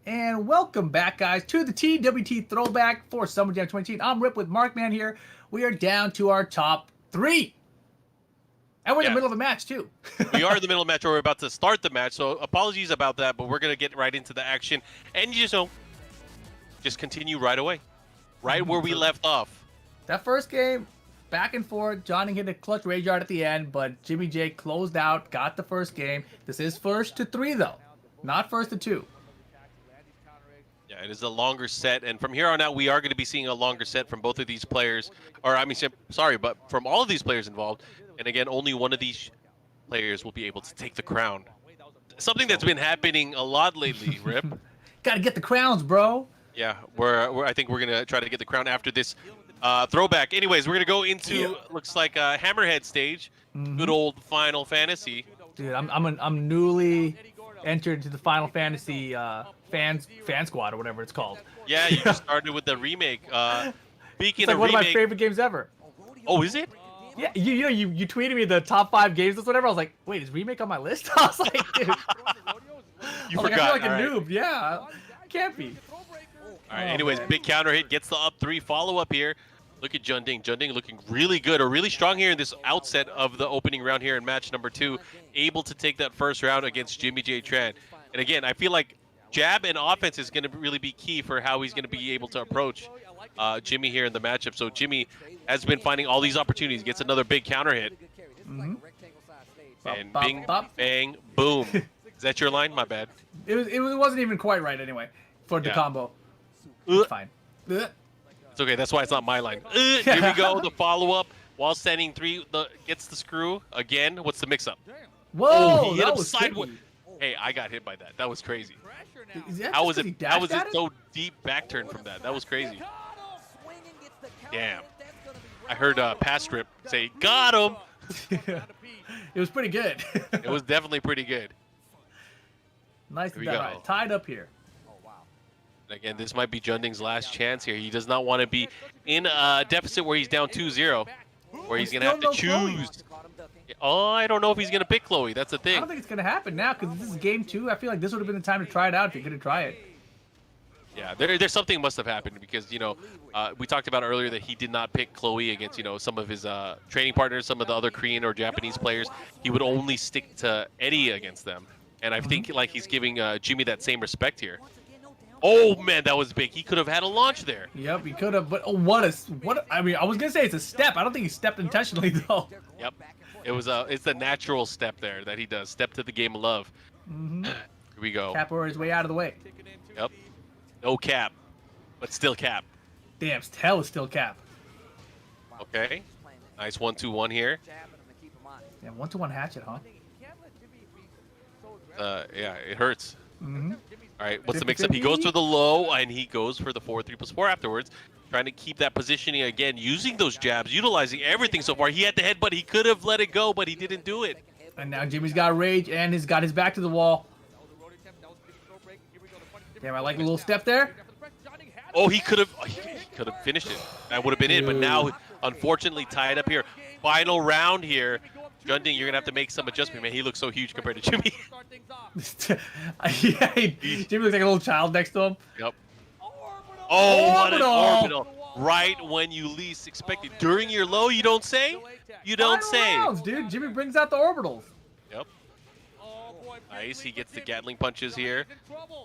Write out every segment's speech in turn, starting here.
And welcome back, guys, to the TWT Throwback for Summer Jam 2018. I'm Rip with MarkMan here. We are down to our top three. And we're in the middle of the match, too. We are in the middle of the match, or we're about to start the match, so apologies about that, but we're going to get right into the action. And you just continue right away, right where we left off. That first game, back and forth. Johnny hit a clutch rage yard at the end, but Jimmy J closed out, got the first game. This is first to three, though, not first to two. Yeah, it is a longer set, and from here on out, we are going to be seeing a longer set from both of these players, or I mean, sorry, but from all of these players involved. And again, only one of these players will be able to take the crown. Something that's been happening a lot lately, Rip. Gotta get the crowns, bro. Yeah, I think we're gonna try to get the crown after this throwback. Anyways, we're gonna go into looks like a Hammerhead stage. Good old Final Fantasy. Dude, I'm newly entered to the Final Fantasy fan squad or whatever it's called. Yeah, you just started with the remake. Speaking It's like of one remake, of my favorite games ever. Oh, is it? Yeah, you tweeted me the top 5 games or whatever. I was like, wait, is remake on my list? I was like, dude. You I forgot. feel like a All right. noob. Yeah, can't be. All right. Anyways, big counter hit gets the up 3 follow up here. Look at Junding. Junding looking really good or really strong here in this outset of the opening round here in match number 2. Able to take that first round against Jimmy J. Tran. And again, I feel like jab and offense is going to really be key for how he's going to be able to approach Jimmy here in the matchup. So Jimmy has been finding all these opportunities. Gets another big counter hit. And bing, bang, boom. Is that your line? My bad. It wasn't even quite right anyway for the combo. It's fine. It's okay. That's why it's not my line. Here we go. The follow-up while standing 3 gets the screw. Again, what's the mix-up? Whoa, Oh, he hit that him was sideways. tricky. Hey, I got hit by that. That was crazy. How was it so deep back turn from that? That was crazy. Damn. I heard Pass Rip say, got him. It was pretty good. It was definitely pretty good. Nicely Here we done. go. Right. Tied up here. And again, this might be Junding's last chance here. He does not want to be in a deficit where he's down 2-0, where he's going to have to choose. Oh, I don't know if he's going to pick Chloe. That's the I thing. don't think it's going to happen now because this is game 2. I feel like this would have been the time to try it out if you're going to try it. Yeah, there's something must have happened because, we talked about earlier that he did not pick Chloe against, some of his training partners, some of the other Korean or Japanese players. He would only stick to Eddie against them. And I think like he's giving Jimmy that same respect here. Oh, man, that was big. He could have had a launch there. Yep, he could have. But I mean, I was going to say it's a step. I don't think he stepped intentionally, though. Yep. It's the natural step there that he does. Step to the game of love. Here we go. Capoeira is way out of the way. Yep. No cap, but still cap. Damn, hell is still cap. Okay. Nice 1-2-1 here. Yeah, 1-to-1 hatchet, huh? Yeah, it hurts. Mm-hmm. All right, what's the mix-up? He goes for the low, and he goes for the 4-3+4 afterwards. Trying to keep that positioning again, using those jabs, utilizing everything so far. He had the headbutt. He could have let it go, but he didn't do it. And now Jimmy's got rage, and he's got his back to the wall. Damn, I like a little step there. Oh, he could have finished it. That would have been it, but now, unfortunately, tied up here. Final round here. Junding, you're going to have to make some adjustment, man. He looks so huge compared to Jimmy. Yeah, Jimmy looks like a little child next to him. Yep. Oh, what an orbital. Right when you least expect it. During your low, you don't say? You don't say. Rounds, dude. Jimmy brings out the orbitals. Yep. Nice. He gets the Gatling punches here.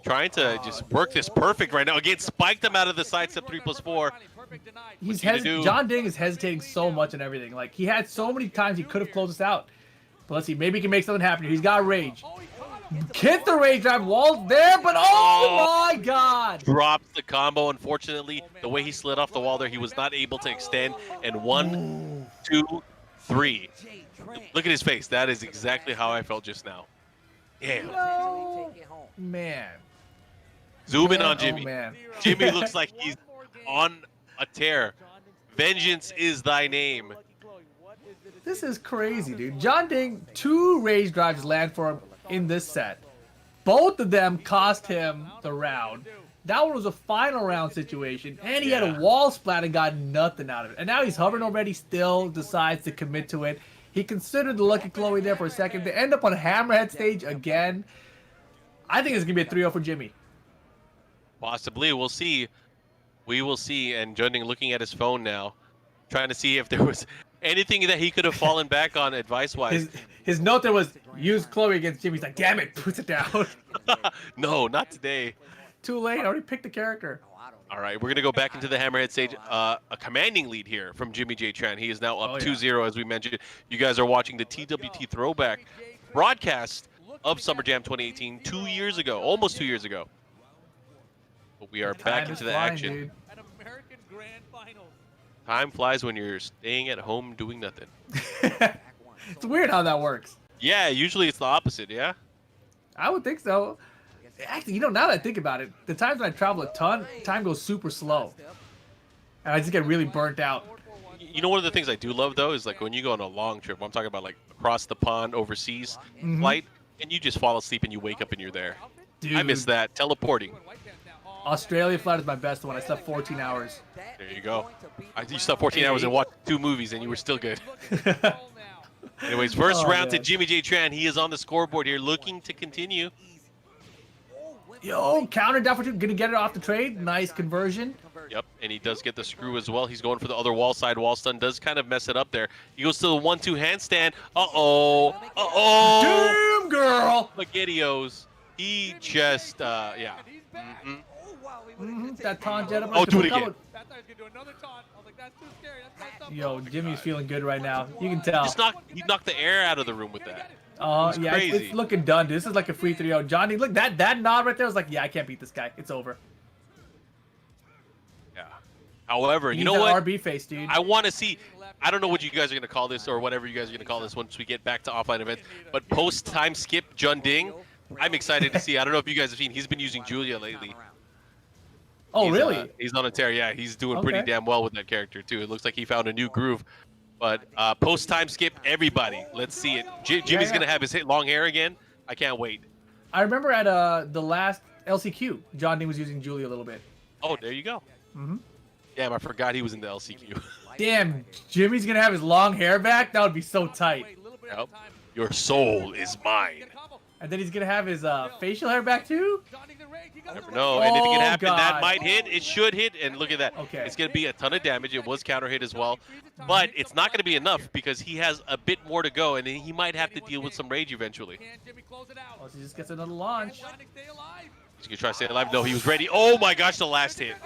Trying to just work this perfect right now. Again, spiked him out of the side step 3+4. John Ding is hesitating so much and everything. Like, he had so many times he could have closed this out. But let's see. Maybe he can make something happen here. He's got rage. Hit the rage drive. Wall's there, but oh my god. Drops the combo. Unfortunately, the way he slid off the wall there, he was not able to extend. And 1, 2, 3. Look at his face. That is exactly how I felt just now. Damn. No, man. Zoom in on Jimmy. Oh, man. Jimmy looks like he's on a tear. Vengeance is thy name. This is crazy, dude. John Ding, 2 rage drives land for him in this set. Both of them cost him the round. That one was a final round situation, and he had a wall splat and got nothing out of it. And now he's hovering already, still decides to commit to it. He considered the Lucky Chloe there for a second. They end up on Hammerhead stage again. I think it's going to be a 3-0 for Jimmy. Possibly. We'll see. We will see. And Junding looking at his phone now, trying to see if there was anything that he could have fallen back on advice-wise. His note there was, use Chloe against Jimmy. He's like, damn it, puts it down. No, not today. Too late. I already picked the character. All right, we're going to go back into the Hammerhead stage. A commanding lead here from Jimmy J. Tran. He is now up 2-0, as we mentioned. You guys are watching the TWT Throwback broadcast of Summer Jam 2018 2 years ago, almost 2 years ago. But we are back into the action. Dude. Time flies when you're staying at home doing nothing. It's weird how that works. Yeah, usually it's the opposite, yeah? I would think so. Actually, now that I think about it, the times when I travel a ton, time goes super slow. And I just get really burnt out. You know, one of the things I do love, though, is like when you go on a long trip, I'm talking about like across the pond, overseas flight, and you just fall asleep and you wake up and you're there. Dude. I miss that. Teleporting. Australia flight is my best one. I slept 14 hours. There you go. You slept 14 hours and watched 2 movies and you were still good. Anyways, first round to Jimmy J. Tran. He is on the scoreboard here looking to continue. Yo, counter down for 2. Gonna get it off the trade. Nice conversion. Yep, and he does get the screw as well. He's going for the other wall side. Wall stun does kind of mess it up there. He goes to the 1-2 handstand. Uh-oh. Uh-oh. Damn, girl. Spaghettios. He just, yeah. That taunt jet up. Oh, do it again. Yo, Jimmy's feeling good right now. You can tell. He knocked the air out of the room with that. Yeah, it's looking done, dude. This is like a free 3-0. Johnny, look, that nod right there was like, yeah, I can't beat this guy. It's over. Yeah. However, you know that what? RB face, dude. I want to see. I don't know what you guys are going to call this or whatever you guys are going to call this once we get back to offline events. But post-time skip Junding, I'm excited to see. I don't know if you guys have seen. He's been using Julia lately. Oh, really? He's on a tear. Yeah, he's doing pretty damn well with that character, too. It looks like he found a new groove. But post-time skip, everybody. Let's see it. Jimmy's going to have his long hair again. I can't wait. I remember at the last LCQ, John Dean was using Julia a little bit. Oh, there you go. Damn, I forgot he was in the LCQ. Damn, Jimmy's going to have his long hair back? That would be so tight. Yep. Your soul is mine. And then he's going to have his facial hair back, too? Never know. Anything can happen. God. That might hit. It should hit. And look at that. Okay. It's going to be a ton of damage. It was counter hit as well. But it's not going to be enough because he has a bit more to go. And he might have to deal with some rage eventually. Oh, so he just gets another launch. He's going to try to stay alive. No, he was ready. Oh, my gosh, the last hit.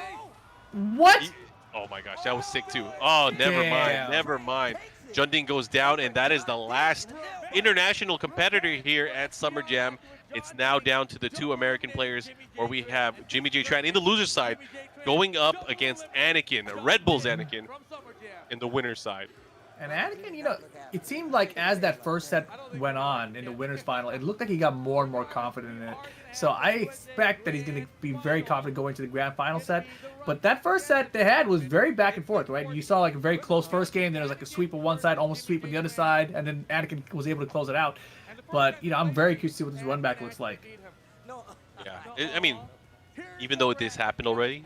What? Oh, my gosh. That was sick, too. Oh, never mind. Never mind. Junding goes down, and that is the last international competitor here at Summer Jam. It's now down to the 2 American players, where we have Jimmy J. Tran in the loser's side going up against Anakin, Red Bull's Anakin, in the winner's side. And Anakin, it seemed like as that first set went on in the winner's final, it looked like he got more and more confident in it. So I expect that he's going to be very confident going to the grand final set. But that first set they had was very back and forth, right? You saw like a very close first game. There was like a sweep on one side, almost a sweep on the other side, and then Anakin was able to close it out. But, I'm very curious to see what this run back looks like. Yeah, I mean, even though this happened already,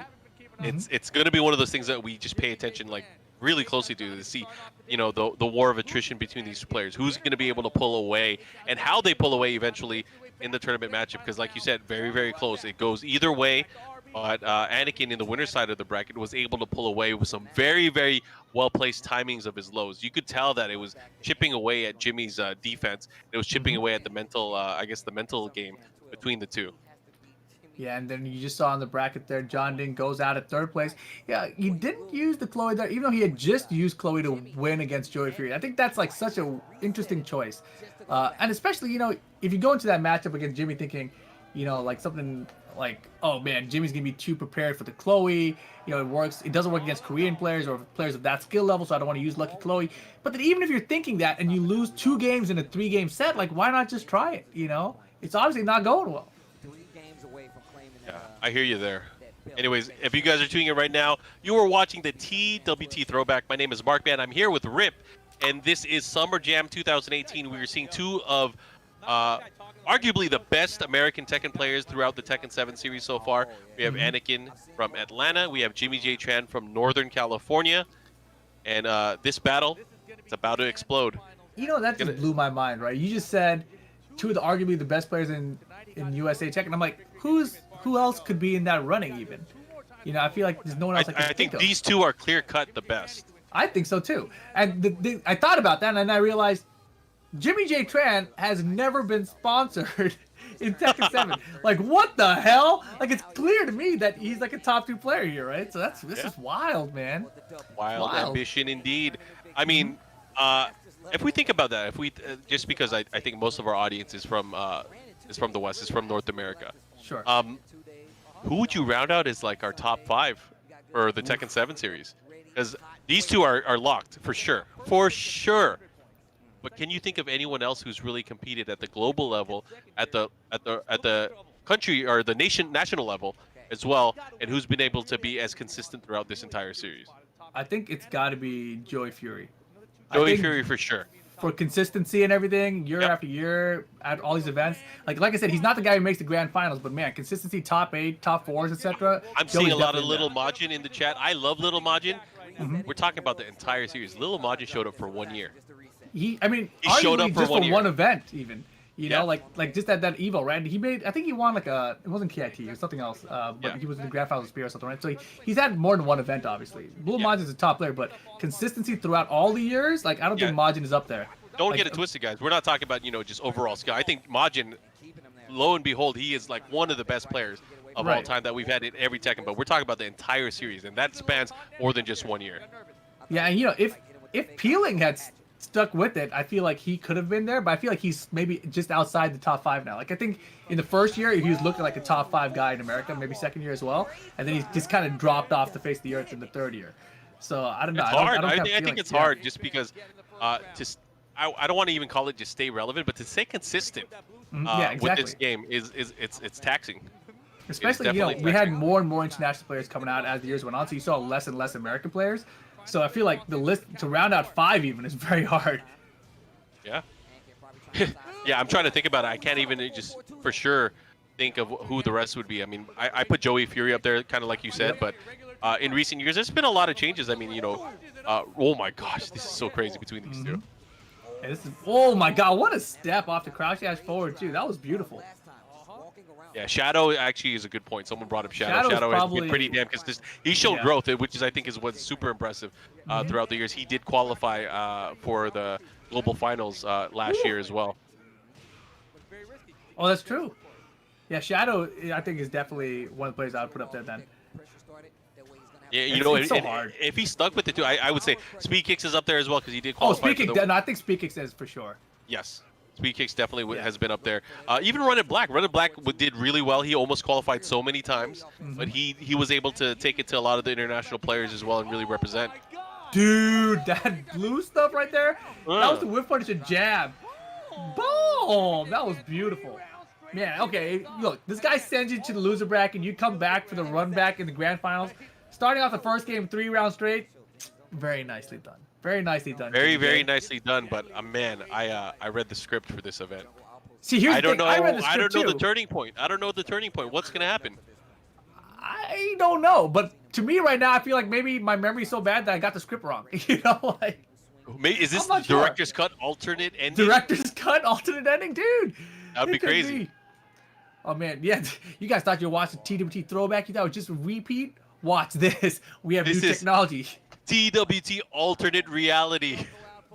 it's going to be one of those things that we just pay attention like really closely to see, the war of attrition between these players. Who's going to be able to pull away and how they pull away eventually in the tournament matchup, because like you said, very, very close. It goes either way. But Anakin in the winner's side of the bracket was able to pull away with some very, very well-placed timings of his lows. You could tell that it was chipping away at Jimmy's defense. It was chipping away at the mental, the mental game between the two. Yeah, and then you just saw in the bracket there, John Ding goes out at 3rd place. Yeah, he didn't use the Chloe there, even though he had just used Chloe to win against Joey Fury. I think that's like such an interesting choice. And especially, if you go into that matchup against Jimmy thinking, like something like, oh man, Jimmy's gonna be too prepared for the Chloe. It doesn't work against Korean players or players of that skill level, so I don't want to use Lucky Chloe. But then even if you're thinking that and you lose 2 games in a 3-game set, like why not just try it? It's obviously not going well. Yeah, I hear you there. Anyways, if you guys are tuning in right now, you are watching the TWT Throwback. My name is MarkMan. I'm here with Rip, and this is Summer Jam 2018. We are seeing 2 of arguably the best American Tekken players throughout the Tekken 7 series so far. We have Anakin from Atlanta. We have Jimmy J. Tran from Northern California. And this battle, it's about to explode. That just blew my mind, right? You just said 2 of arguably the best players in in USA Tech, and I'm like, who else could be in that running even? You know, I feel like there's no one else I can think of. these two are clear cut the best. I think so too. And I thought about that, and then I realized Jimmy J Tran has never been sponsored in Tekken 7. Like, what the hell? Like, it's clear to me that he's like a top 2 player here, right? So this is wild, man. Wild ambition indeed. I mean, if we think about that, if we just because I think most of our audience is from the West, is from North America. Sure. Who would you round out as like our top 5 for the Tekken 7 series? Because these two are locked for sure, for sure. But can you think of anyone else who's really competed at the global level, at the country or the national level as well, and who's been able to be as consistent throughout this entire series? I think it's got to be Joey Fury. Joey Fury for sure. For consistency and everything, year after year at all these events. Like I said, he's not the guy who makes the grand finals, but man, consistency, top 8, top 4s, etc. I'm seeing a lot of Little Majin in the chat. I love Little Majin. We're talking about the entire series. Little Majin showed up for 1 year. He showed up for just 1 for year. one event, even. You know, like just at that Evo, right? I think he won like it wasn't KIT or something else, but he was in the grand finals of Spear or something, right? So he's had more than one event, obviously. Blue Majin's a top player, but consistency throughout all the years, like I don't think Majin is up there. Don't get it twisted, guys. We're not talking about, just overall skill. I think Majin, lo and behold, he is like one of the best players of all time that we've had in every Tekken. But we're talking about the entire series, and that spans more than just 1 year. Yeah, and if Peeling had stuck with it, I feel like he could have been there, but I feel like he's maybe just outside the top 5 now. Like I think in the first year he was looking like a top 5 guy in America, maybe second year as well, and then he just kind of dropped off the face of the earth in the third year. So I don't know. It's hard. I think it's hard just because I don't want to even call it just stay relevant, but to stay consistent with this game it's taxing. Especially, we had more and more international players coming out as the years went on, so you saw less and less American players. So I feel like the list to round out 5 even is very hard. Yeah. Yeah, I'm trying to think about it. I can't even just for sure think of who the rest would be. I mean, I put Joey Fury up there, kind of like you said, but in recent years, there's been a lot of changes. I mean, oh my gosh, this is so crazy between these two. Yeah, oh my god, what a step off the crouch dash forward too. That was beautiful. Yeah, Shadow actually is a good point. Someone brought up Shadow. Shadow has been pretty damn consistent. He showed growth, which I think is what's super impressive throughout the years. He did qualify for the global finals last year as well. Oh, that's true. Yeah, Shadow, I think, is definitely one of the players I would put up there then. Yeah, it's so hard. If he stuck with it too, I would say Speed Kicks is up there as well because he did qualify. Oh, Speed Kicks, no, I think Speed Kicks is for sure. Yes. Speed Kicks definitely has been up there. Even Run It Black. Run It Black did really well. He almost qualified so many times, but he was able to take it to a lot of the international players as well and really represent. Dude, that blue stuff right there, that was the whip punish and jab. Boom! That was beautiful. Man, okay, look, this guy sends you to the loser bracket, you come back for the run back in the grand finals. Starting off the first game 3 rounds straight, very nicely done. Very nicely done. Very nicely done. But man, I read the script for this event. See, here's the thing. I read the script I don't know too. the turning point. I don't know the turning point. What's gonna happen? I don't know. But to me right now, I feel like maybe my memory's so bad that I got the script wrong. Like, is this director's cut alternate ending? Director's cut alternate ending, dude. That'd be crazy. Oh man, yeah. You guys thought you were watching TWT Throwback. You thought it was just a repeat. Watch this. We have new technology. TWT alternate reality.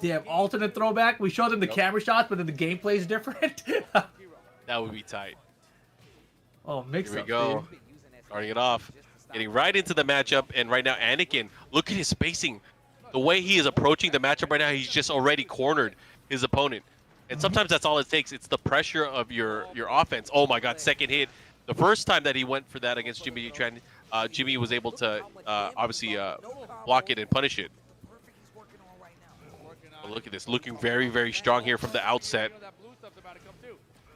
They have alternate Throwback. We showed them the camera shots, but then the gameplay is different. That would be tight. Oh, mix up. Here we go. Dude. Starting it off. Getting right into the matchup. And right now, Anakin, look at his spacing. The way he is approaching the matchup right now, he's just already cornered his opponent. And sometimes that's all it takes. It's the pressure of your offense. Oh my God, second hit. The first time that he went for that against Jimmy Tran, Jimmy was able to obviously block it and punish it. But look at this, looking very strong here from the outset.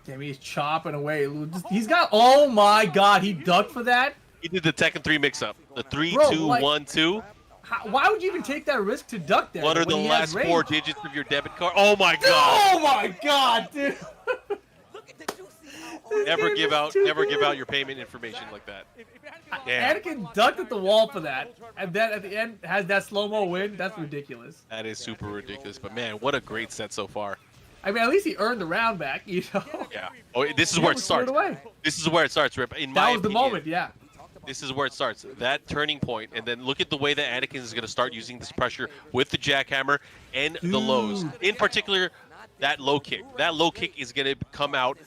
Damn, he's chopping away. He's got, oh my God, he ducked for that? He did the Tekken 3 mix-up. The 3-2-1-2. Why would you even take that risk to duck that? What are the last 4 digits of your debit card? Oh my God! Oh my God, dude! Never give out your payment information like that. Damn. Anakin ducked at the wall for that, and then at the end has that slow-mo win. That's ridiculous. That is super ridiculous. But man, what a great set so far. I mean, at least he earned the round back, you know? Yeah. Oh, this is where it starts. This is where it starts, Rip. In my That was the moment, yeah. This is where it starts. That turning point, and then look at the way that Anakin is going to start using this pressure with the jackhammer and the lows. In particular, that low kick. That low kick is going to come out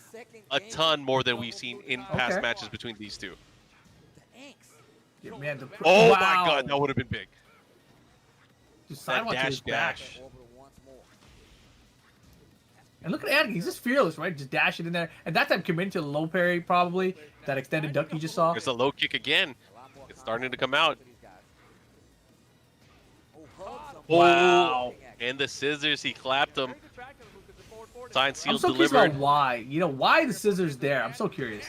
a ton more than we've seen in past matches between these two. Yeah, man, oh my God, that would have been big. Just dash. And look at Anakin, he's just fearless, right? Just dashing in there. And that time committing to the low parry, probably. That extended duck you just saw. There's a low kick again. It's starting to come out. Wow. And the scissors, he clapped them. Signed, sealed, I'm so delivered. curious about why. You know, why the scissors there? I'm so curious.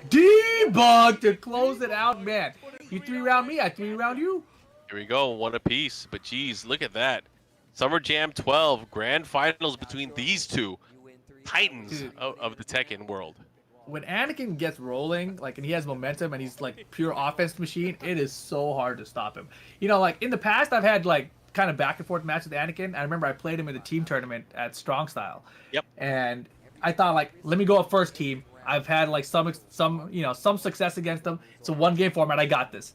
Debug to close it out, man. You 3-round me, I 3-round you. Here we go, one apiece. But geez, look at that. Summer Jam 12, grand finals between these two titans of the Tekken world. When Anakin gets rolling, like, and he has momentum and he's like pure offense machine, it is so hard to stop him. You know, like in the past, I've had like kind of back and forth matches with Anakin. I remember I played him in a team tournament at Strong Style. Yep. And I thought like, let me go up first team. I've had like some success against him. It's a 1-game format. I got this.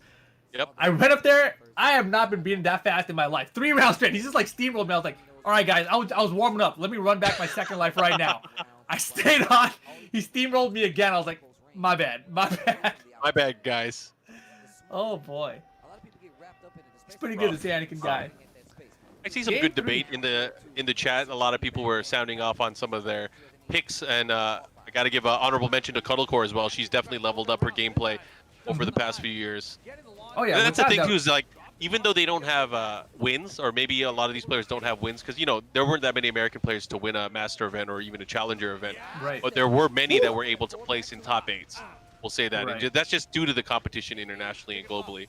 Yep. I went up there. I have not been beaten that fast in my life. 3 rounds straight. He's just like steamrolled me. I was like, all right, guys, I was warming up. Let me run back my second life right now. I stayed on. He steamrolled me again. I was like, my bad. My bad, guys. Oh, boy. It's pretty good to see Anakin guy. I see some good debate in the chat. A lot of people were sounding off on some of their picks, and I got to give an honorable mention to Cuddlecore as well. She's definitely leveled up her gameplay over the past few years. Oh yeah, that's the thing too. Is like even though they don't have wins, or maybe a lot of these players don't have wins, because you know there weren't that many American players to win a master event or even a challenger event. Right. But there were many that were able to place in top 8s. We'll say that, right. and that's just due to the competition internationally and globally.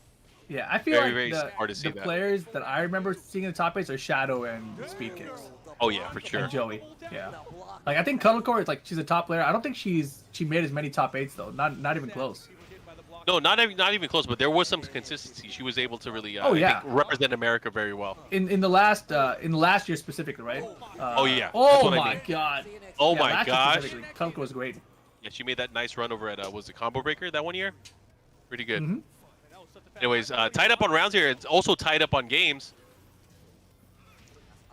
Yeah, I feel very hard to see the players that I remember seeing in the top 8s are Shadow and Speed Kicks. Oh yeah, for sure. And Joey. Yeah. Like I think Cuddlecore is like she's a top player. I don't think she made as many top 8s though. Not even close. No, not even close. But there was some consistency. She was able to really represent America very well. In the last year specifically, right? Oh yeah. Oh my God. Oh my gosh. Cuddlecore was great. Yeah, she made that nice run over at was it Combo Breaker that one year? Pretty good. Anyways, tied up on rounds here. It's also tied up on games.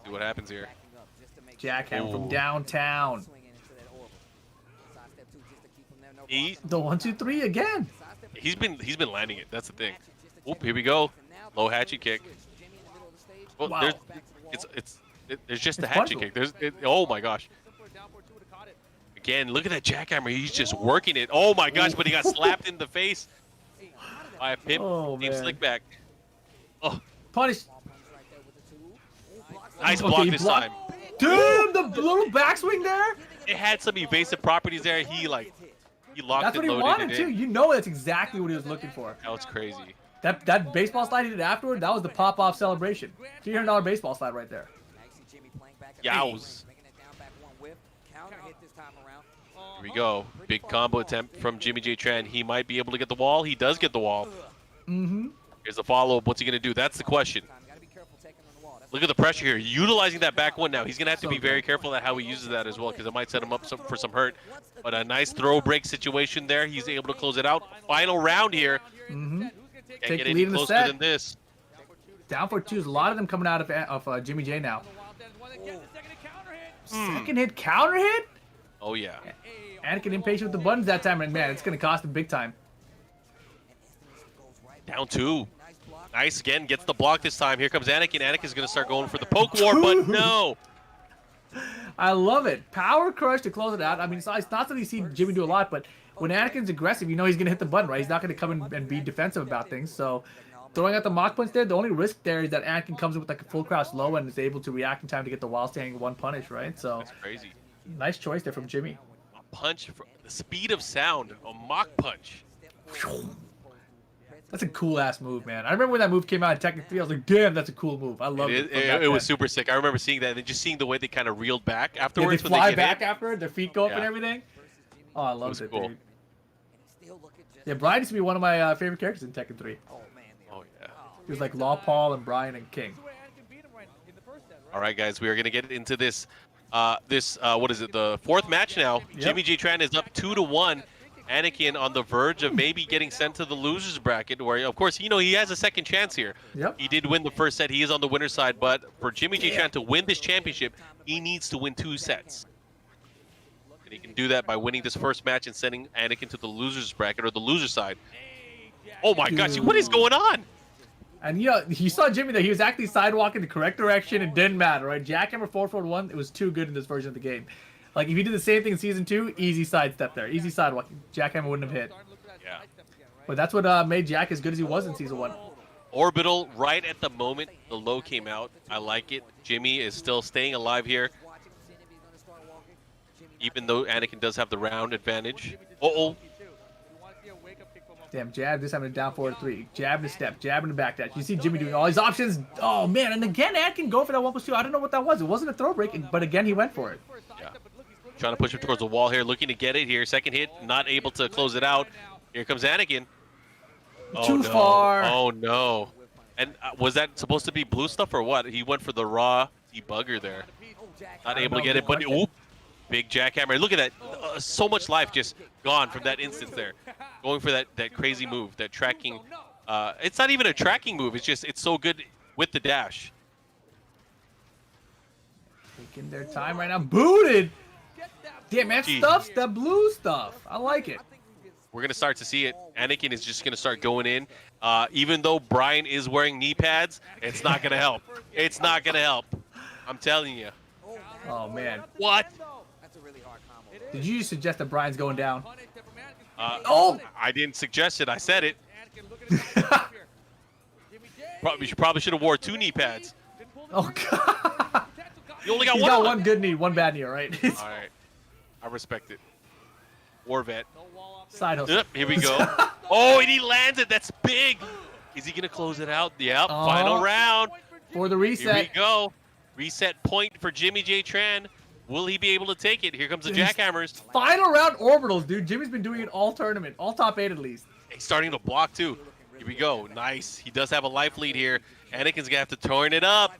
See what happens here. Jackhammer from downtown. The 1, 2, 3 again. He's been landing it. That's the thing. Oop, here we go. Low hatchet kick. Well, wow. There's just the hatchet kick. Oh my gosh. Again, look at that jackhammer. He's just working it. Oh my gosh, but he got slapped in the face by a pimp named Slickback. Oh. Punish. Nice block this time. Dude, the little backswing there. It had some evasive properties there. He locked that's it, what he loaded wanted it too. in. You know that's exactly what he was looking for. That was crazy. That baseball slide he did afterward, that was the pop-off celebration. $300 baseball slide right there. Yows. Here we go. Big combo attempt from Jimmy J. Tran. He might be able to get the wall. He does get the wall. Here's the follow-up. What's he going to do? That's the question. Look at the pressure here. Utilizing that back one now. He's going to have to be very careful at how he uses that as well, because it might set him up for some hurt. But a nice throw break situation there. He's able to close it out. Final round here. Can't get any closer than this. Down for 2s. A lot of them coming out of Jimmy J now. Second hit, counter hit? Oh, yeah. Anakin impatient with the buttons that time, and man, it's going to cost him big time. Down 2. Nice again, gets the block this time. Here comes Anakin. Anakin's going to start going for the poke war, but no. I love it. Power crush to close it out. I mean, it's not something you see Jimmy do a lot, but when Anakin's aggressive, you know he's going to hit the button, right? He's not going to come in and be defensive about things. So throwing out the mock punch there, the only risk there is that Anakin comes in with like a full crouch low and is able to react in time to get the while standing one punish, right? So that's crazy. Nice choice there from Jimmy. A punch, for the speed of sound, a mock punch. That's a cool ass move, man. I remember when that move came out in Tekken 3, I was like, damn, that's a cool move. I love it. It was super sick. I remember seeing that and just seeing the way they kind of reeled back afterwards. Yeah, they fly back afterward, their feet go up and everything. Oh, I loved it, dude. Yeah, Brian used to be one of my favorite characters in Tekken 3. Oh, yeah. He was like Law Paul and Brian and King. All right, guys, we are going to get into this what is it, the fourth match now. Yep. Jimmy J Tran is up 2-1. Anakin on the verge of maybe getting sent to the losers bracket, where of course he has a second chance here. Yep. He did win the first set. He is on the winner's side, but for Jimmy J Tran to win this championship, he needs to win 2 sets. And he can do that by winning this first match and sending Anakin to the losers bracket or the loser side. Oh my gosh, what is going on? And you saw Jimmy there. He was actually sidewalking the correct direction. It didn't matter, right? Jackhammer 4-4-1. It was too good in this version of the game. Like, if he did the same thing in Season 2, easy sidestep there. Easy sidewalk. Jackhammer wouldn't have hit. Yeah. But that's what made Jack as good as he was in Season 1. Orbital right at the moment the low came out. I like it. Jimmy is still staying alive here. Even though Anakin does have the round advantage. Uh-oh. Damn, jab this time in down 4-3. Jab in the step, jab in the back dash. You see Jimmy doing all these options. Oh, man. And again, Anakin going for that 1+2. I don't know what that was. It wasn't a throw break, but again, he went for it. Yeah. Trying to push him towards the wall here, looking to get it here. Second hit, not able to close it out. Here comes Anakin. Oh, Too no. far. Oh, no. And was that supposed to be blue stuff or what? He went for the raw debugger there. Not able to get it, but oop. Big jackhammer. Look at that. So much life just gone from that instance there. Going for that crazy move, that tracking. It's not even a tracking move. It's just, it's so good with the dash. Taking their time right now. Booted. Damn, that stuff's that blue stuff. I like it. We're going to start to see it. Anakin is just going to start going in. Even though Brian is wearing knee pads, it's not going to help. It's not going to help. I'm telling you. Oh, man. What? Did you suggest that Brian's going down? I didn't suggest it. I said it. Probably should have wore 2 knee pads. Oh, God. You only got He's one. got one good knee, one bad knee, all right? All right. I respect it. War vet. Side hustle. Yep, here we go. Oh, and he lands it. That's big. Is he going to close it out? Yep, final round. For the reset. Here we go. Reset point for Jimmy J Tran. Will he be able to take it? Here comes the jackhammers. Final round orbitals, dude. Jimmy's been doing it all tournament. All top 8 at least. He's starting to block, too. Here we go. Nice. He does have a life lead here. Anakin's going to have to turn it up.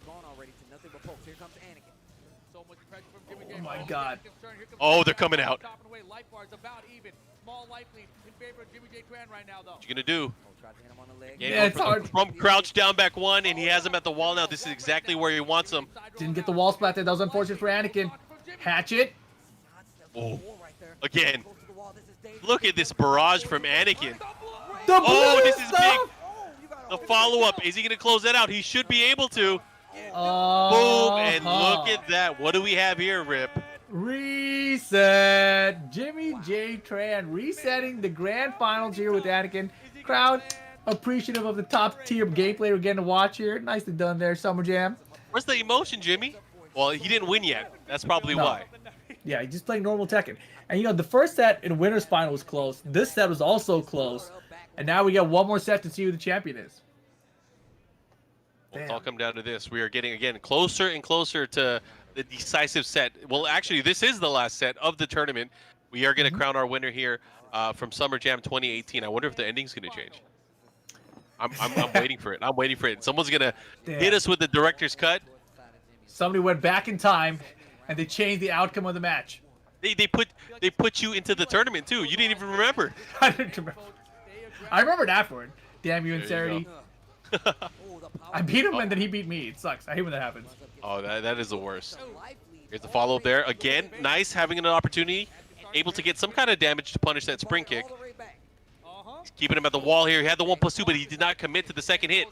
Oh, my God. Oh, they're coming out. What you going to do? Yeah, it's hard. From crouch down back 1, and he has him at the wall now. This is exactly where he wants him. Didn't get the wall splat there. That was unfortunate for Anakin. Hatchet. Oh, again. Look at this barrage from Anakin. Oh, this is big. The follow-up. Is he going to close that out? He should be able to. Boom, and look at that. What do we have here, Rip? Reset. Jimmy J Tran resetting the grand finals here with Anakin. Crowd appreciative of the top tier gameplay we're getting to watch here. Nicely done there, Summer Jam. Where's the emotion, Jimmy? Well, he didn't win yet. That's probably why. Yeah, he's just playing normal Tekken. And the first set in winner's final was close. This set was also close. And now we got one more set to see who the champion is. Well, it's all come down to this. We are getting, again, closer and closer to the decisive set. Well, actually, this is the last set of the tournament. We are going to crown our winner here from Summer Jam 2018. I wonder if the ending's going to change. I'm waiting for it. I'm waiting for it. Someone's going to hit us with the director's cut. Somebody went back in time, and they changed the outcome of the match. They put you into the tournament, too. You didn't even remember. I didn't remember. I remembered afterward. Damn you, Incerity. I beat him, and then he beat me. It sucks. I hate when that happens. Oh, that is the worst. Here's the follow-up there. Again, nice having an opportunity. Able to get some kind of damage to punish that spring kick. He's keeping him at the wall here. He had the 1+2, but he did not commit to the second hit.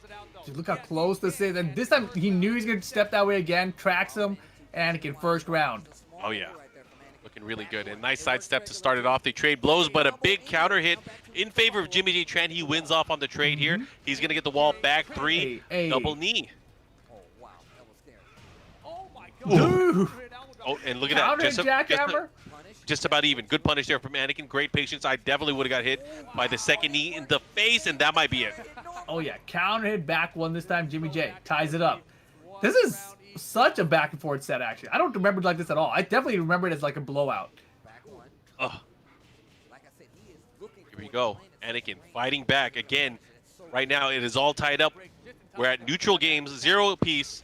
Dude, look how close this is. And this time, he knew he was going to step that way again. Tracks him. Anakin first round. Oh, yeah. Looking really good. And nice sidestep to start it off. They trade blows, but a big counter hit in favor of Jimmy J Tran. He wins off on the trade here. He's going to get the wall back 3. Double knee. Dude. Oh, and look at that. Just about even. Good punish there from Anakin. Great patience. I definitely would have got hit by the second knee in the face, and that might be it. Oh, yeah. Counter hit back 1 this time. Jimmy J ties it up. This is such a back and forth set, actually. I don't remember it like this at all. I definitely remember it as like a blowout. Oh. Here we go. Anakin fighting back again. Right now, it is all tied up. We're at neutral games, 0 apiece.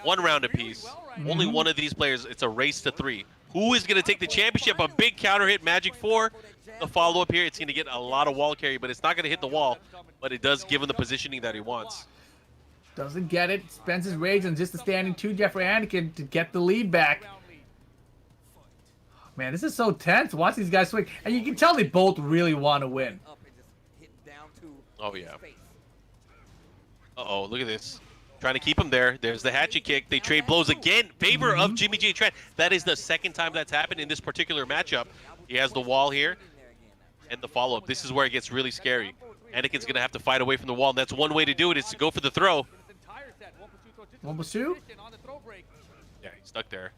1 round apiece. Only one of these players. It's a race to 3. Who is going to take the championship? A big counter hit. Magic 4. The follow-up here, it's going to get a lot of wall carry, but it's not going to hit the wall. But it does give him the positioning that he wants. Doesn't get it. Spends his rage on just a standing 2-jet for Anakin to get the lead back. Man, this is so tense. Watch these guys swing. And you can tell they both really want to win. Oh, yeah. Uh-oh, look at this. Trying to keep him there. There's the hatchet kick. They trade blows again. Favor of Jimmy J Tran. That is the second time that's happened in this particular matchup. He has the wall here and the follow-up. This is where it gets really scary. Anakin's going to have to fight away from the wall, and that's one way to do it, is to go for the throw. One pursue? Yeah, he's stuck there.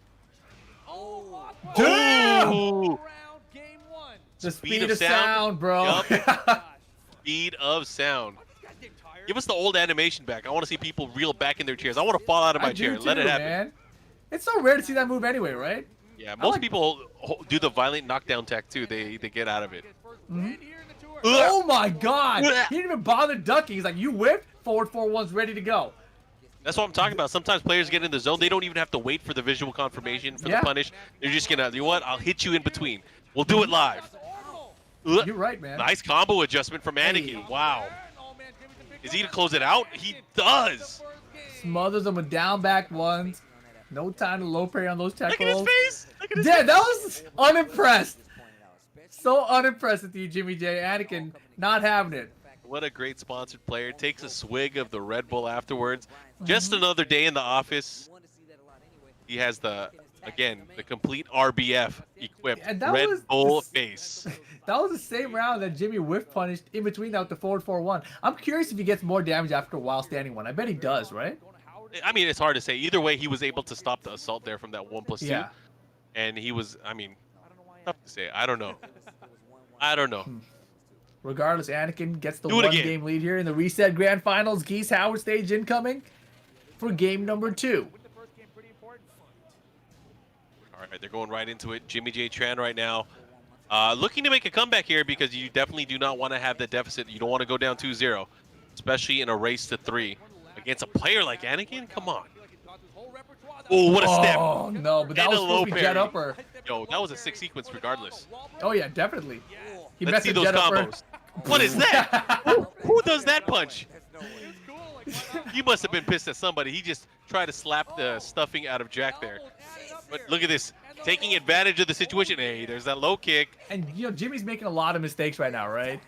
Damn! Ooh. The speed of sound, bro. Yep. Speed of sound. Give us the old animation back. I want to see people reel back in their chairs. I want to fall out of my chair. Let it happen. Man. It's so rare to see that move anyway, right? Yeah, most people do the violent knockdown tech too. They get out of it. Oh my god! He didn't even bother ducking. He's like, you whipped, forward 4-1's ready to go. That's what I'm talking about. Sometimes players get in the zone. They don't even have to wait for the visual confirmation for the punish. They're just gonna, you know what? I'll hit you in between. We'll do it live. You're right, man. Nice combo adjustment from Anakin. Wow. Is he gonna close it out? He does. Smothers him with down back ones. No time to low parry on those tech rolls. Look at his face. Look at his face. That was unimpressed. So unimpressed with you, Jimmy J. Anakin not having it. What a great sponsored player. Takes a swig of the Red Bull afterwards. Just another day in the office. He has the, again, the complete RBF equipped Red Bull face. That was the same round that Jimmy whiff punished in between that with the forward 4-1. I'm curious if he gets more damage after a while standing one. I bet he does, right? I mean, it's hard to say. Either way, he was able to stop the assault there from that 1+2. Yeah. And he was, I mean, tough to say. I don't know. I don't know. Regardless, Anakin gets the one-game lead here in the Reset Grand Finals. Geese Howard stage incoming for game number 2. All right, they're going right into it. Jimmy J Tran right now. Looking to make a comeback here because you definitely do not want to have the deficit. You don't want to go down 2-0, especially in a race to 3 against a player like Anakin. Come on. Oh, what a step. Oh, no, but that was supposed to be jet upper. Yo, that was a 6 sequence regardless. Oh, yeah, definitely. He Let's see those combos. What is that? Who does that punch? He must have been pissed at somebody. He just tried to slap the stuffing out of Jack there. But look at this. Taking advantage of the situation. Hey, there's that low kick. And, you know, Jimmy's making a lot of mistakes right now, right?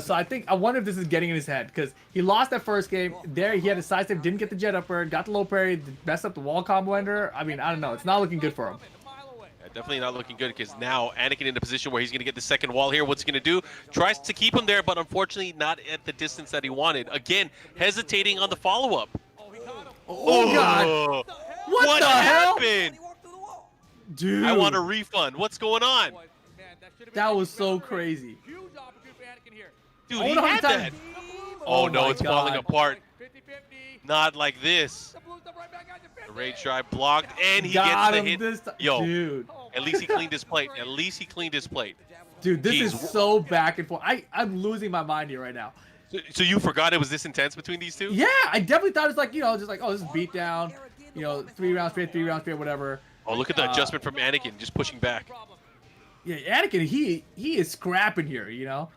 So I wonder if this is getting in his head because he lost that first game. There, he had a side step, didn't get the jet upper, got the low parry, messed up the wall combo ender. I mean, I don't know. It's not looking good for him. Yeah, definitely not looking good because now Anakin in a position where he's going to get the second wall here. What's he going to do? Tries to keep him there, but unfortunately not at the distance that he wanted. Again, hesitating on the follow-up. Oh, God. What the happened? Hell? Dude. I want a refund. What's going on? That was so crazy. Dude, he had that. Oh, no, it's falling apart. Not like this. The rage drive blocked, and he gets the hit. Yo, dude. At least he cleaned his plate. At least he cleaned his plate. Dude, this is so back and forth. I'm losing my mind here right now. So you forgot it was this intense between these two? Yeah, I definitely thought it was like, you know, just like, oh, this is beat down. You know, 3 rounds straight, whatever. Oh, look at the adjustment from Anakin, just pushing back. Yeah, Anakin, he is scrapping here, you know?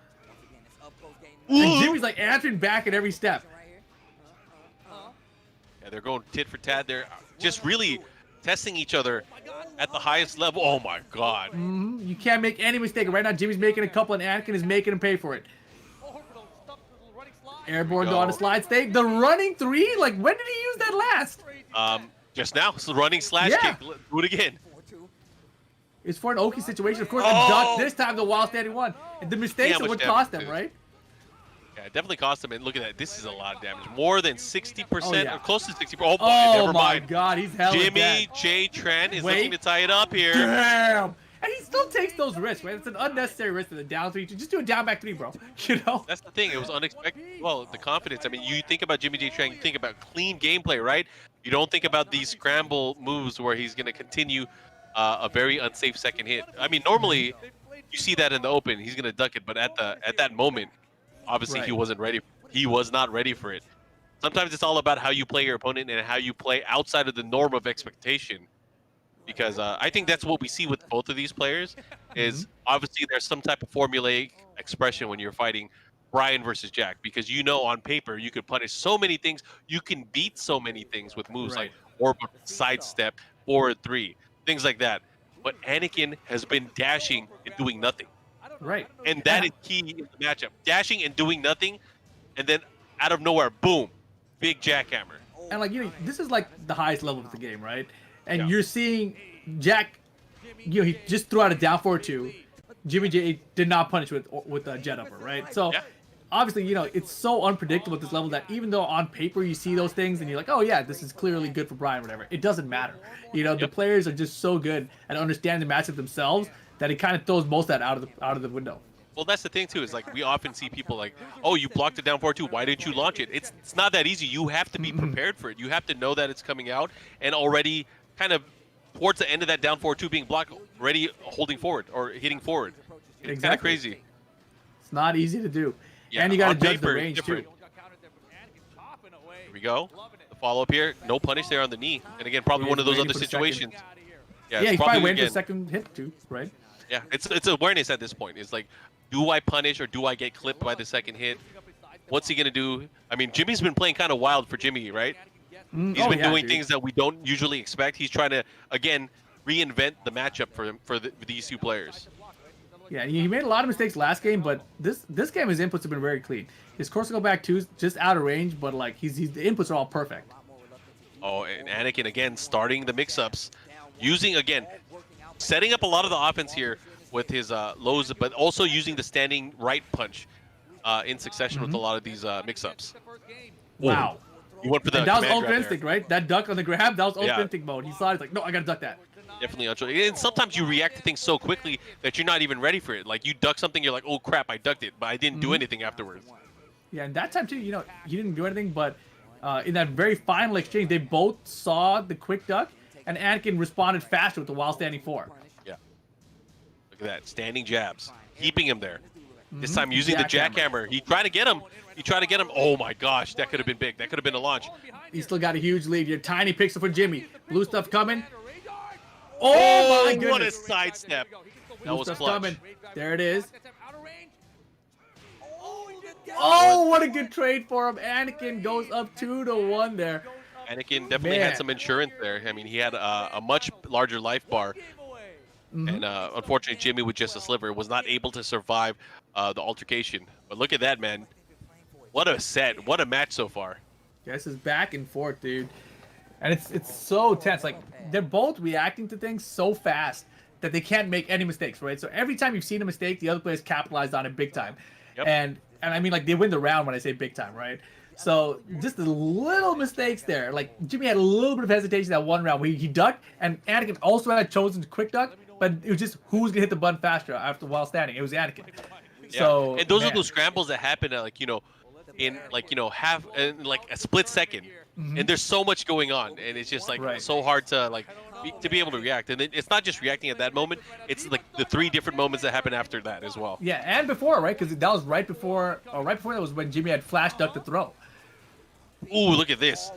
And Jimmy's like answering back at every step. Yeah, they're going tit for tat. They're just really testing each other at the highest level. Oh my God. You can't make any mistake. Right now, Jimmy's making a couple, and Anakin is making him pay for it. Airborne on a slide state. The running 3? Like, when did he use that last? Just now. So running slash kick. Do it again. It's for an Oki situation. Of course, the duck this time the while standing one. And the mistakes are what cost them, right? Yeah, it definitely cost him. And look at that. This is a lot of damage. More than 60%, or close to 60%. Oh, never mind. My God, he's hella Jimmy dead. J Tran is looking to tie it up here. Damn. And he still takes those risks, right? It's an unnecessary risk to the down 3. Just do a down back 3, bro. You know? That's the thing. It was unexpected. Well, the confidence. I mean, you think about Jimmy J Tran, you think about clean gameplay, right? You don't think about these scramble moves where he's going to continue a very unsafe second hit. I mean, normally you see that in the open. He's going to duck it, but at that moment, obviously he wasn't ready. He was not ready for it. Sometimes it's all about how you play your opponent and how you play outside of the norm of expectation. Because I think that's what we see with both of these players is obviously there's some type of formulaic expression when you're fighting Brian versus Jack, because on paper you could punish so many things, you can beat so many things with moves like orb sidestep, forward 3, things like that. But Anakin has been dashing and doing nothing. Right. And that is key in the matchup. Dashing and doing nothing, and then out of nowhere, boom, big jackhammer. And like this is like the highest level of the game, right? And you're seeing Jack, he just threw out a down 4-2. Jimmy J did not punish with a jet upper, right? So obviously, it's so unpredictable at this level that even though on paper you see those things and you're like, oh yeah, this is clearly good for Brian, whatever, it doesn't matter. The players are just so good at understanding the matchup themselves that it kind of throws most of that out of the window. Well, that's the thing too, is like we often see people like, oh, you blocked it down 4-2, why didn't you launch it? It's not that easy. You have to be prepared for it. You have to know that it's coming out and already kind of towards the end of that down 4-2 being blocked, already holding forward or hitting forward. It's kind of crazy. It's not easy to do. Yeah, and you got to judge paper, the range too. Here we go. The follow-up here. No punish there on the knee. And again, probably one of those other situations. Yeah, he's probably waiting for the second hit too, right? Yeah, it's awareness at this point. It's like, do I punish or do I get clipped by the second hit? What's he going to do? I mean, Jimmy's been playing kind of wild for Jimmy, right? He's been doing things that we don't usually expect. He's trying to, again, reinvent the matchup for these two players. Yeah, he made a lot of mistakes last game, but this game his inputs have been very clean. His course to go back 2's just out of range, but like the inputs are all perfect. Oh, and Anakin again starting the mix-ups, setting up a lot of the offense here with his lows, but also using the standing right punch in succession with a lot of these mix-ups. Wow. He went for the that was ultimate instinct, right? That duck on the grab, that was ultimate instinct mode. He saw it, he's like, no, I gotta duck that. Definitely untrue. And sometimes you react to things so quickly that you're not even ready for it. Like you duck something, you're like, oh crap, I ducked it, but I didn't do anything afterwards. Yeah, and that time too, he didn't do anything, but in that very final exchange, they both saw the quick duck, and Anakin responded faster with the while standing 4. Yeah. Look at that, standing jabs, keeping him there. This time using the jackhammer. He tried to get him. Oh my gosh, that could have been big. That could have been a launch. He still got a huge lead. Your tiny pixel for Jimmy. Blue stuff coming. Oh my goodness. What a sidestep. That was clutch. Coming. There it is. Oh, what a good trade for him. Anakin goes up 2-1 there. Anakin definitely had some insurance there. I mean, he had a much larger life bar. And unfortunately, Jimmy with just a sliver was not able to survive the altercation. But look at that, man. What a set. What a match so far. Yeah, this is back and forth, dude. And it's so tense. Like, they're both reacting to things so fast that they can't make any mistakes, right? So every time you've seen a mistake, the other players capitalized on it big time. Yep. And I mean, like, they win the round when I say big time, right? So just the little mistakes there. Like, Jimmy had a little bit of hesitation that one round where he ducked, and Anakin also had chosen to quick duck, but it was just who's going to hit the button faster after while standing. It was Anakin. Yeah. So, and those are those scrambles that happen at, in a split second. And there's so much going on, and it's just so hard to be able to react. And it's not just reacting at that moment; it's like the 3 different moments that happen after that as well. Yeah, and before, right? Because that was right before that was when Jimmy had flash duck to throw. Ooh, look at this!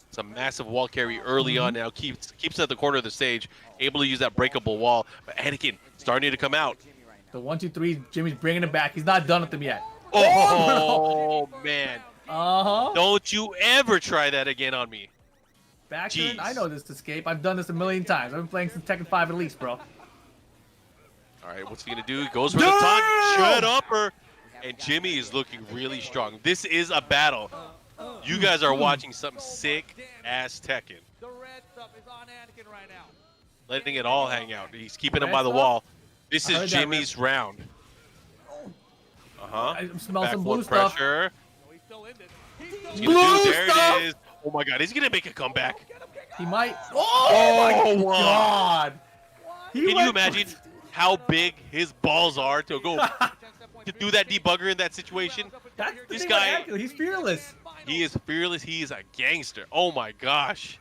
It's a massive wall carry early on now. Keeps at the corner of the stage, able to use that breakable wall. But Anakin starting to come out. The 1-2-3, Jimmy's bringing him back. He's not done with them yet. Oh man! Uh-huh. Don't you ever try that again on me. Backspin, I know this escape. I've done this a million times. I've been playing since Tekken 5 at least, bro. All right, what's he gonna do? He goes for the taunt, shut upper, and Jimmy is looking really strong. This is a battle. You guys are watching some sick-ass Tekken. The red stuff is on Anakin right now. Letting it all hang out. He's keeping him by the wall. This is Jimmy's round. I smell some blue stuff. Pressure. He's still in this. He's gonna do, there it is. Oh my god, he's gonna make a comeback. He might. Oh my god. Can you imagine how big his balls are to go to do that debugger in that situation? This guy, he's fearless. He is fearless. He is a gangster. Oh my gosh.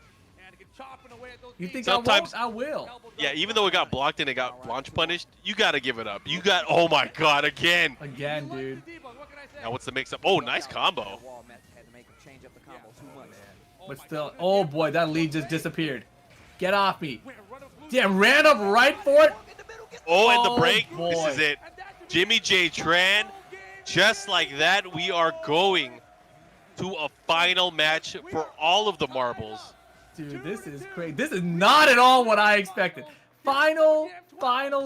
You think sometimes I will? Yeah, even though it got blocked and it got launch punished, you gotta give it up. Oh my god, again. Again, dude. Now what's the mix-up? Oh, nice combo. But still, oh boy, that lead just disappeared. Get off me. Damn, ran up right for it. Oh, and the break. Boy. This is it. Jimmy J. Tran. Just like that, we are going to a final match for all of the marbles. Dude, this is crazy. This is not at all what I expected. Final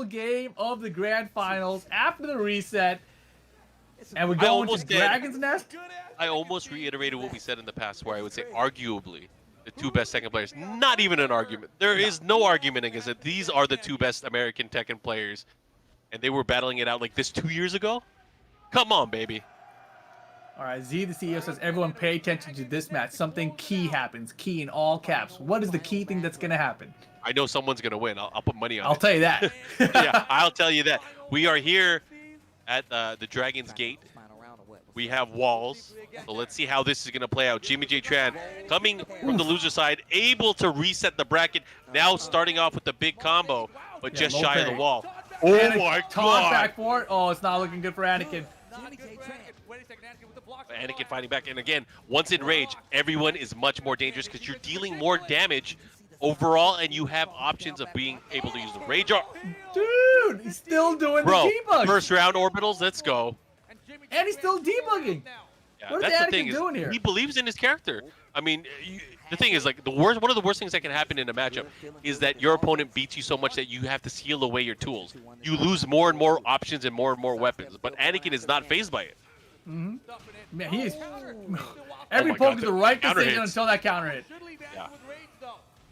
game of the grand finals after the reset. And we're going to Dragon's Nest. I almost reiterated what we said in the past, where I would say arguably the two best Tekken players. Not even an argument. There is no argument against it. These are the two best American Tekken players. And they were battling it out like this 2 years ago? Come on, baby. All right, Z, the CEO, says, everyone pay attention to this match. Something key happens. Key in all caps. What is the key thing that's going to happen? I know someone's going to win. I'll put money on it. I'll tell you that. Yeah, I'll tell you that. We are here at the Dragon's Gate. We have walls. So let's see how this is going to play out. Jimmy J. Tran coming from the loser side, able to reset the bracket. Now starting off with the big combo, but just shy of the wall. Oh my God. Back for it. Oh, it's not looking good for Anakin. Anakin fighting back. And again, once in rage, everyone is much more dangerous because you're dealing more damage overall, and you have options of being able to use the rage art. Dude, he's still doing the debug. First round orbitals, let's go. And he's still debugging. Yeah, what is that's Anakin the thing doing here? He believes in his character. I mean, the thing is, like, one of the worst things that can happen in a matchup is that your opponent beats you so much that you have to seal away your tools. You lose more and more options and more weapons. But Anakin is not fazed by it. Man, he is. Every poke is the right decision until that counter hit. Yeah.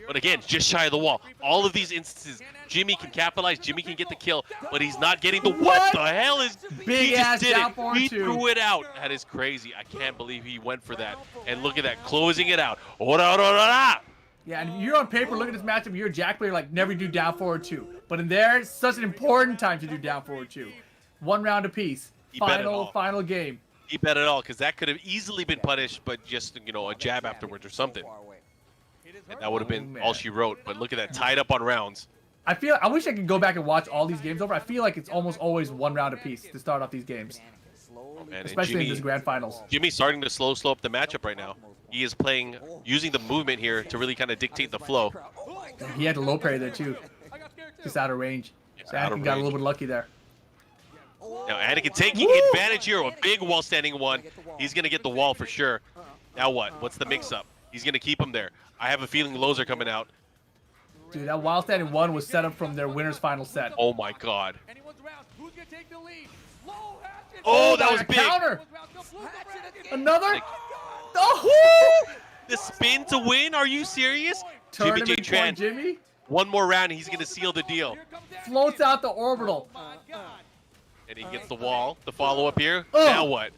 But again, just shy of the wall. All of these instances, Jimmy can capitalize, Jimmy can get the kill, but he's not getting the what the hell is big he ass just did down it. forward He two. threw it out. That is crazy. I can't believe he went for that. And look at that, closing it out. Yeah, and you're on paper, look at this matchup, you're a Jack player, like never do down forward two. But in there, it's such an important time to do down forward two. 1 round apiece. Final game. He bet it all, because that could have easily been punished, but just, you know, a jab afterwards or something. And that would have been all she wrote. But look at that, tied up on rounds. I wish I could go back and watch all these games over. I feel like it's almost always 1 round apiece to start off these games. Oh, man. Especially in this grand finals. Jimmy's starting to slow up the matchup right now. He is playing, using the movement here to really kind of dictate the flow. He had a low parry there too. Just out of range. So Anakin got a little bit lucky there. Now Anakin taking advantage here of a big wall standing one. He's going to get the wall for sure. Now what? What's the mix-up? He's going to keep him there. I have a feeling lows are coming out. Dude, that wild standing one was set up from their winner's final set. Oh my God. Oh, that was big. Counter. Another. Oh! The spin to win? Are you serious? Jimmy J. Tran. Jimmy. One more round and he's going to seal the deal. Floats out the orbital. And he gets the wall. The follow-up here. Now what?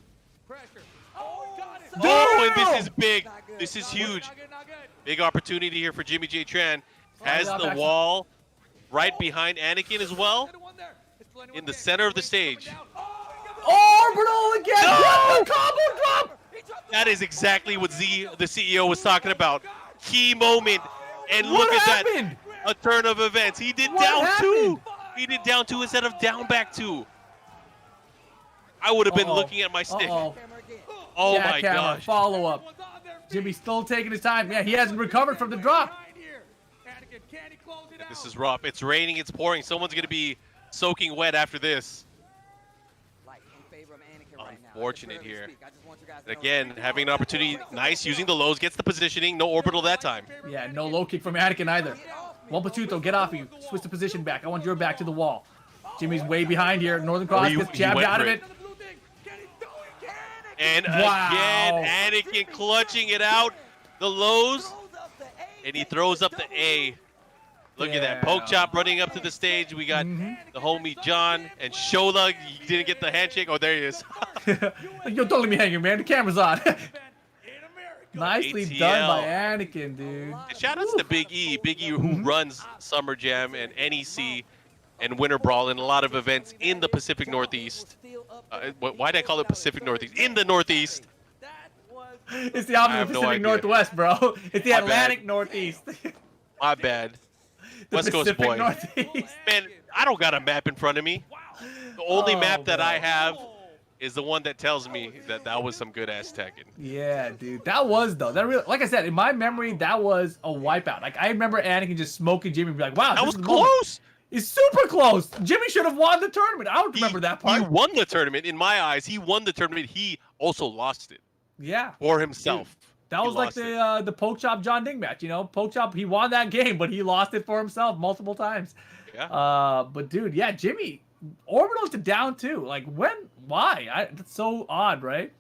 Damn! Oh, and this is big. This is huge. Big opportunity here for Jimmy J. Tran. Has the wall right behind Anakin as well. In the center of the stage. Orbital again! No! Combo drop! That is exactly what Z, the CEO, was talking about. Key moment. And What look happened? at that. A turn of events. He did What down happened? 2. He did down 2 instead of down back 2. I would have been looking at my stick. Oh my gosh. Follow up. Jimmy's still taking his time. Yeah, he hasn't recovered from the drop. This is rough. It's raining, it's pouring. Someone's going to be soaking wet after this. Unfortunate here. And again, having an opportunity. Nice, using the lows. Gets the positioning. No orbital that time. Yeah, no low kick from Anakin either. One Patuto, get off of you. Switch the position back. I want your back to the wall. Jimmy's way behind here. Northern Cross gets jabbed out of it. And again, Anakin clutching it out. The lows. And he throws up the A. Look at that. Poke chop running up to the stage. We got the homie John and Shola. He didn't get the handshake. Oh, there he is. Yo, don't let me hang here, man. The camera's on. Nicely ATL. done by Anakin, dude. And shout outs to Big E. Big E who runs Summer Jam and NEC and Winter Brawl and a lot of events in the Pacific Northeast. Why did I call it Pacific Northeast? In the Northeast. It's the opposite of Pacific Northwest, bro. It's the Atlantic Northeast. My bad. West Coast boy. Northeast. Man, I don't got a map in front of me. The only map that I have is the one that tells me that that was some good ass Tekken. Yeah, dude, that was though. That really, like I said, in my memory, that was a wipeout. Like I remember Anakin just smoking Jimmy, and be like, "Wow, That this was is the moment." close. It's super close. Jimmy should have won the tournament. I don't remember that part. He won the tournament in my eyes. He won the tournament. He also lost it Yeah, for himself. that was like the Poke Chop John Ding match. You know, Poke Chop, he won that game, but he lost it for himself multiple times. Yeah. But dude, yeah, Jimmy, Orbital's down too. Like when? Why? That's so odd, right?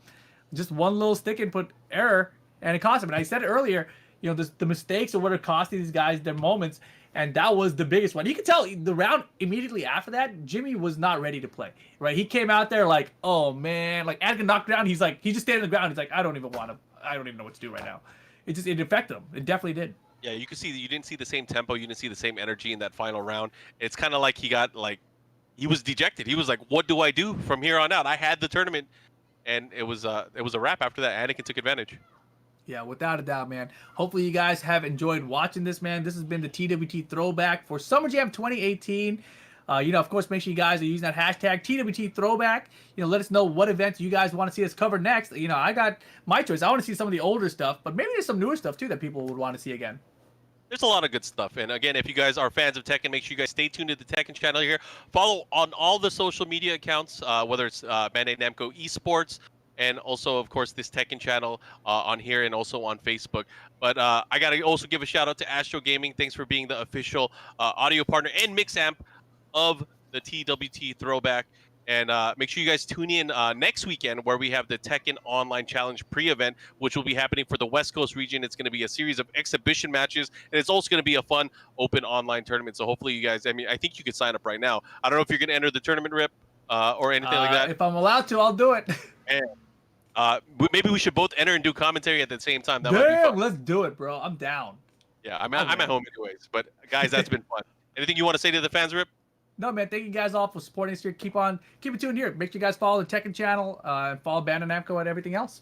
Just one little stick input error, and it cost him. And I said it earlier, you know, the mistakes are what are costing these guys their moments, and that was the biggest one. You could tell the round immediately after that, Jimmy was not ready to play, right? He came out there like, oh man, like Anakin knocked down. He's like, he just stayed on the ground. He's like, I don't even know what to do right now. It affected him. It definitely did. Yeah, you can see you didn't see the same tempo, you didn't see the same energy in that final round. It's kind of like he was dejected. He was like, "What do I do from here on out?" I had the tournament, and it was a wrap after that. Anakin took advantage. Yeah, without a doubt, man. Hopefully you guys have enjoyed watching this, man. This has been the TWT Throwback for Summer Jam 2018. You know, of course, make sure you guys are using that hashtag TWT Throwback. You know, let us know what events you guys want to see us cover next. You know, I got my choice. I want to see some of the older stuff, but maybe there's some newer stuff too that people would want to see again. There's a lot of good stuff. And again, if you guys are fans of Tekken, make sure you guys stay tuned to the Tekken channel here. Follow on all the social media accounts, whether it's Bandai Namco Esports, and also, of course, this Tekken channel on here and also on Facebook. But I got to also give a shout out to Astro Gaming. Thanks for being the official audio partner and mix amp of the TWT Throwback. And make sure you guys tune in next weekend where we have the Tekken Online Challenge pre-event, which will be happening for the West Coast region. It's going to be a series of exhibition matches, and it's also going to be a fun open online tournament. So hopefully you guys, I mean, I think you could sign up right now. I don't know if you're going to enter the tournament, Rip, or anything like that. If I'm allowed to, I'll do it. And maybe we should both enter and do commentary at the same time. That might be Damn, fun. let's do it, bro. I'm down. Yeah, I'm at home anyways. But guys, that's been fun. Anything you want to say to the fans, Rip? No, man. Thank you guys all for supporting us here. Keep it tuned here. Make sure you guys follow the Tekken channel and follow Bandai Namco and everything else.